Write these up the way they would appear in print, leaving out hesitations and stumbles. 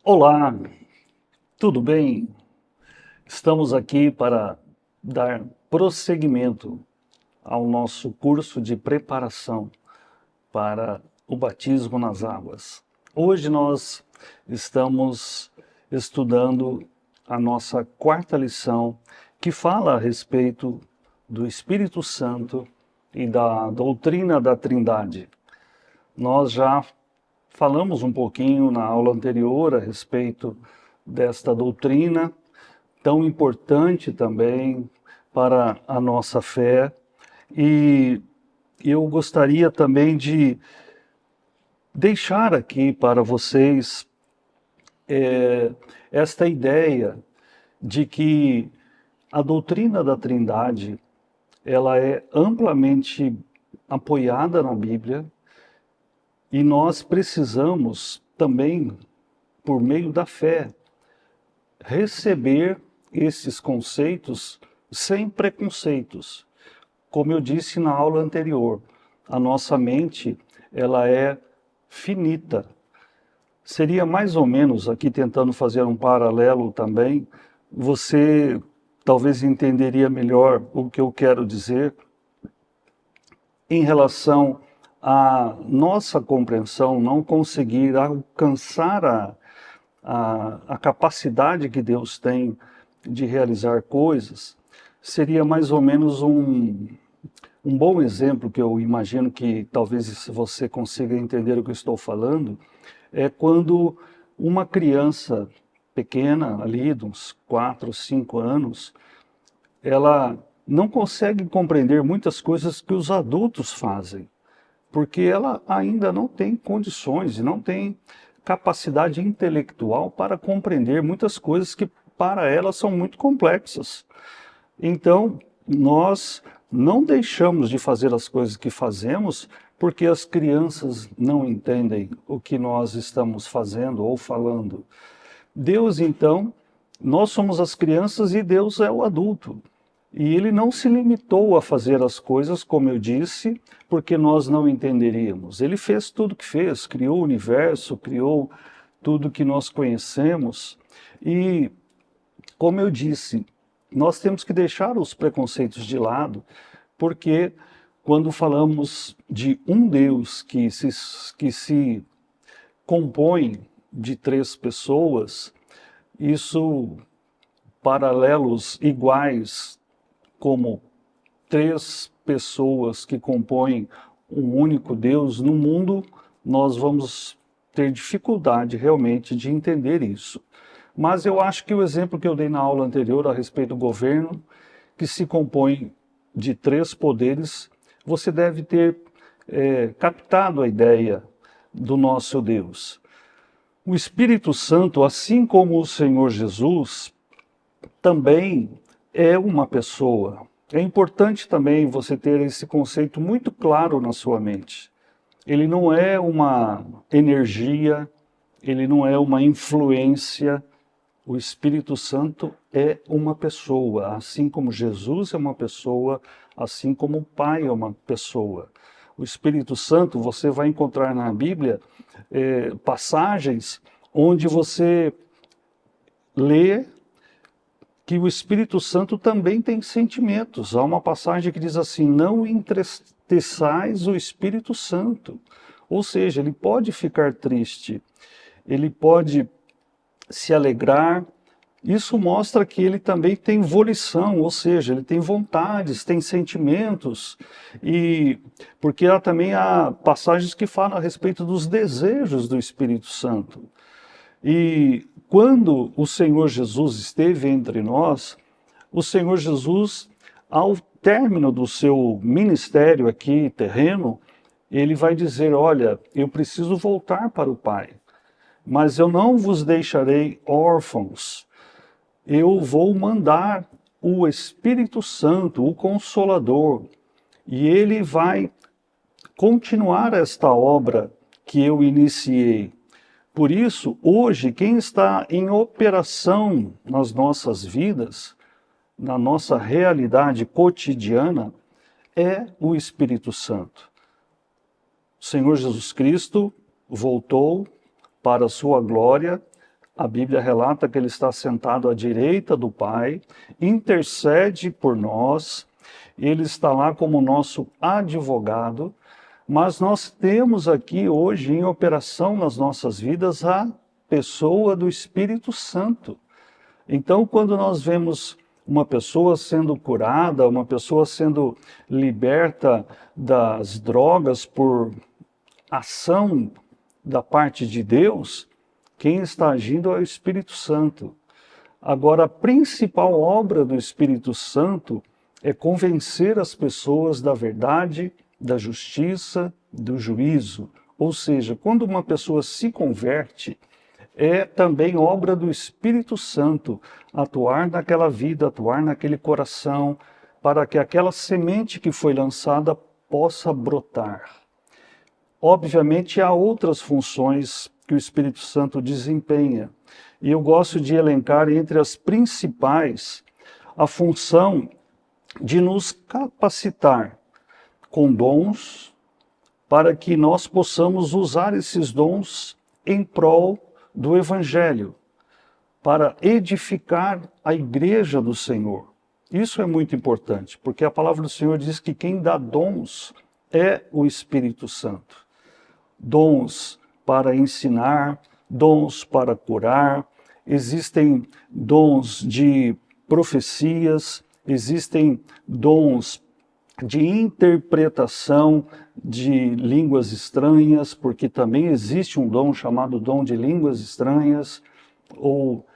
Olá, tudo bem? Estamos aqui para dar prosseguimento ao nosso curso de preparação para o batismo nas águas. Hoje nós estamos estudando a nossa quarta lição, que fala a respeito do Espírito Santo e da doutrina da Trindade. Nós já falamos um pouquinho na aula anterior a respeito desta doutrina, tão importante também para a nossa fé, e eu gostaria também de deixar aqui para vocês esta ideia de que a doutrina da Trindade ela é amplamente apoiada na Bíblia e nós precisamos também, por meio da fé, receber esses conceitos sem preconceitos. Como eu disse na aula anterior, a nossa mente ela é finita. Seria mais ou menos, aqui tentando fazer um paralelo também, você talvez entenderia melhor o que eu quero dizer em relação à nossa compreensão, não conseguir alcançar a capacidade que Deus tem de realizar coisas, seria mais ou menos um bom exemplo que eu imagino que talvez você consiga entender o que eu estou falando, é quando uma criança pequena, ali de uns 4, 5 anos, ela não consegue compreender muitas coisas que os adultos fazem, porque ela ainda não tem condições e não tem capacidade intelectual para compreender muitas coisas que para ela são muito complexas. Então, nós não deixamos de fazer as coisas que fazemos porque as crianças não entendem o que nós estamos fazendo ou falando. Deus, então, nós somos as crianças e Deus é o adulto. E ele não se limitou a fazer as coisas, como eu disse, porque nós não entenderíamos. Ele fez tudo o que fez, criou o universo, criou tudo que nós conhecemos. E, como eu disse, nós temos que deixar os preconceitos de lado, porque quando falamos de um Deus que se compõe de 3 pessoas, isso, paralelos iguais, como 3 pessoas que compõem um único Deus no mundo, nós vamos ter dificuldade realmente de entender isso. Mas eu acho que o exemplo que eu dei na aula anterior a respeito do governo, que se compõe de 3 poderes, você deve ter captado a ideia do nosso Deus. O Espírito Santo, assim como o Senhor Jesus, também é uma pessoa. É importante também você ter esse conceito muito claro na sua mente. Ele não é uma energia, ele não é uma influência. O Espírito Santo é uma pessoa, assim como Jesus é uma pessoa, assim como o Pai é uma pessoa. O Espírito Santo, você vai encontrar na Bíblia passagens onde você lê que o Espírito Santo também tem sentimentos. Há uma passagem que diz assim: não entristeçais o Espírito Santo. Ou seja, ele pode ficar triste, ele pode se alegrar. Isso mostra que ele também tem volição, ou seja, ele tem vontades, tem sentimentos, e porque também há passagens que falam a respeito dos desejos do Espírito Santo. E quando o Senhor Jesus esteve entre nós, o Senhor Jesus, ao término do seu ministério aqui terreno, ele vai dizer: olha, eu preciso voltar para o Pai, mas eu não vos deixarei órfãos. Eu vou mandar o Espírito Santo, o Consolador, e ele vai continuar esta obra que eu iniciei. Por isso, hoje, quem está em operação nas nossas vidas, na nossa realidade cotidiana, é o Espírito Santo. O Senhor Jesus Cristo voltou para a sua glória, A Bíblia relata que ele está sentado à direita do Pai, intercede por nós, ele está lá como nosso advogado, mas nós temos aqui hoje em operação nas nossas vidas a pessoa do Espírito Santo. Então, quando nós vemos uma pessoa sendo curada, uma pessoa sendo liberta das drogas por ação da parte de Deus, quem está agindo é o Espírito Santo. Agora, a principal obra do Espírito Santo é convencer as pessoas da verdade, da justiça, do juízo. Ou seja, quando uma pessoa se converte, é também obra do Espírito Santo atuar naquela vida, atuar naquele coração, para que aquela semente que foi lançada possa brotar. Obviamente, há outras funções que o Espírito Santo desempenha, e eu gosto de elencar entre as principais a função de nos capacitar com dons para que nós possamos usar esses dons em prol do Evangelho, para edificar a igreja do Senhor. Isso é muito importante, porque a palavra do Senhor diz que quem dá dons é o Espírito Santo. Dons para ensinar, dons para curar, existem dons de profecias, existem dons de interpretação de línguas estranhas, porque também existe um dom chamado dom de línguas estranhas, ou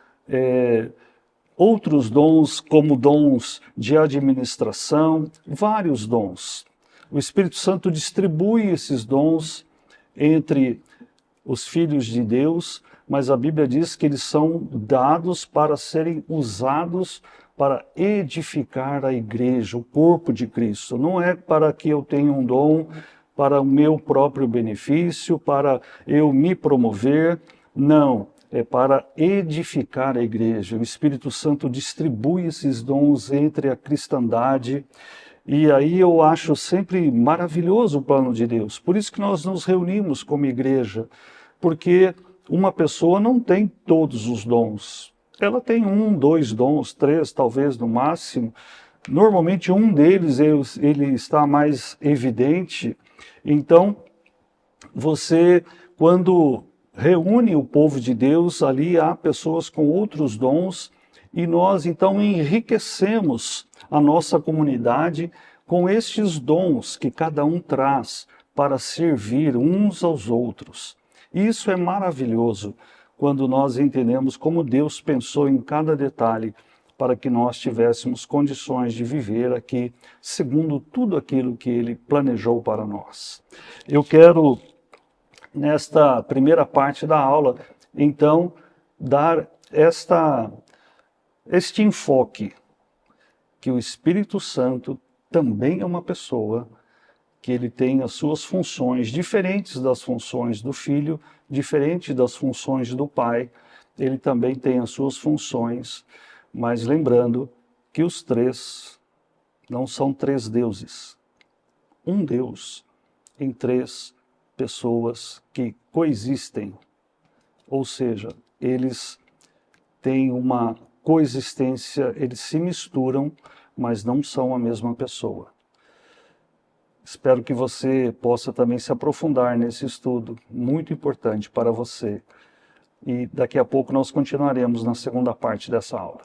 outros dons como dons de administração, vários dons. O Espírito Santo distribui esses dons entre os filhos de Deus, mas a Bíblia diz que eles são dados para serem usados para edificar a igreja, o corpo de Cristo. Não é para que eu tenha um dom para o meu próprio benefício, para eu me promover, não. É para edificar a igreja. O Espírito Santo distribui esses dons entre a cristandade. E aí eu acho sempre maravilhoso o plano de Deus. Por isso que nós nos reunimos como igreja, porque uma pessoa não tem todos os dons. Ela tem 1, 2 dons, 3 talvez no máximo. Normalmente um deles ele está mais evidente. Então, você, quando reúne o povo de Deus, ali há pessoas com outros dons, e nós então enriquecemos a nossa comunidade com estes dons que cada um traz para servir uns aos outros. Isso é maravilhoso quando nós entendemos como Deus pensou em cada detalhe para que nós tivéssemos condições de viver aqui segundo tudo aquilo que Ele planejou para nós. Eu quero, nesta primeira parte da aula, então, dar este enfoque, que o Espírito Santo também é uma pessoa, que ele tem as suas funções diferentes das funções do Filho, diferentes das funções do Pai, ele também tem as suas funções, mas lembrando que os três não são 3 deuses. Um Deus em 3 pessoas que coexistem, ou seja, eles têm uma coexistência, eles se misturam, mas não são a mesma pessoa. Espero que você possa também se aprofundar nesse estudo, muito importante para você. E daqui a pouco nós continuaremos na segunda parte dessa aula.